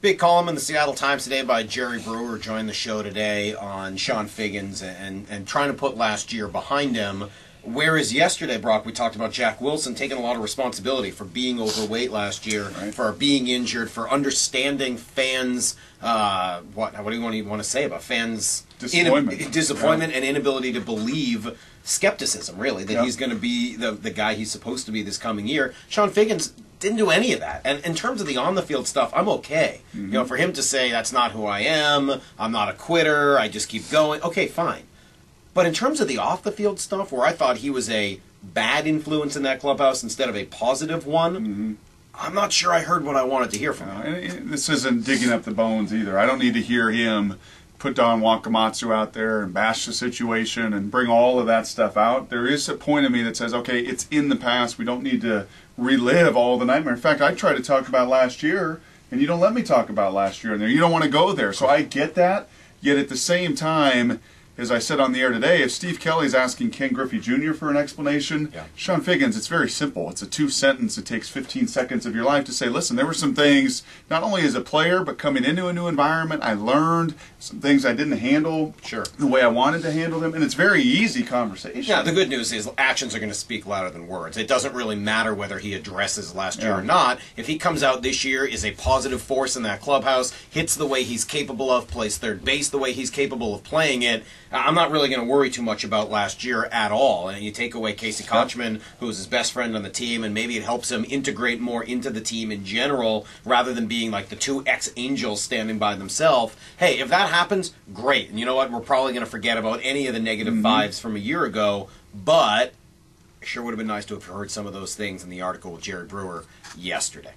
Big column in the Seattle Times today by Jerry Brewer joined the show today on Chone Figgins and trying to put last year behind him. Whereas yesterday, Brock, we talked about Jack Wilson taking a lot of responsibility for being overweight last year, right, for being injured, for understanding fans, what do you want to say about fans? Disappointment and inability to believe, skepticism, really, that he's going to be the guy he's supposed to be this coming year. Chone Figgins didn't do any of that. And in terms of the on-the-field stuff, I'm okay. You know, for him to say, that's not who I am, I'm not a quitter, I just keep going, okay, fine. But in terms of the off-the-field stuff, where I thought he was a bad influence in that clubhouse instead of a positive one, I'm not sure I heard what I wanted to hear from him. And this isn't digging up the bones either. I don't need to hear him put Don Wakamatsu out there and bash the situation and bring all of that stuff out. There is a point of me that says, okay, it's in the past. We don't need to relive all the nightmare. In fact, I tried to talk about last year, and you don't let me talk about last year in there. You don't want to go there. So I get that. Yet at the same time, as I said on the air today, if Steve Kelly's asking Ken Griffey Jr. for an explanation, Chone Figgins, it's very simple. It's a two-sentence. It takes 15 seconds of your life to say, listen, there were some things, not only as a player, but coming into a new environment, I learned some things I didn't handle the way I wanted to handle them, and it's very easy conversation. Yeah, the good news is actions are going to speak louder than words. It doesn't really matter whether he addresses last year or not. If he comes out this year, is a positive force in that clubhouse, hits the way he's capable of, plays third base the way he's capable of playing it, I'm not really going to worry too much about last year at all. And you take away Casey Kochman, who was his best friend on the team, and maybe it helps him integrate more into the team in general, rather than being like the two ex-Angels standing by themselves. Hey, if that happens, great. And you know what? We're probably going to forget about any of the negative vibes from a year ago, but it sure would have been nice to have heard some of those things in the article with Jerry Brewer yesterday.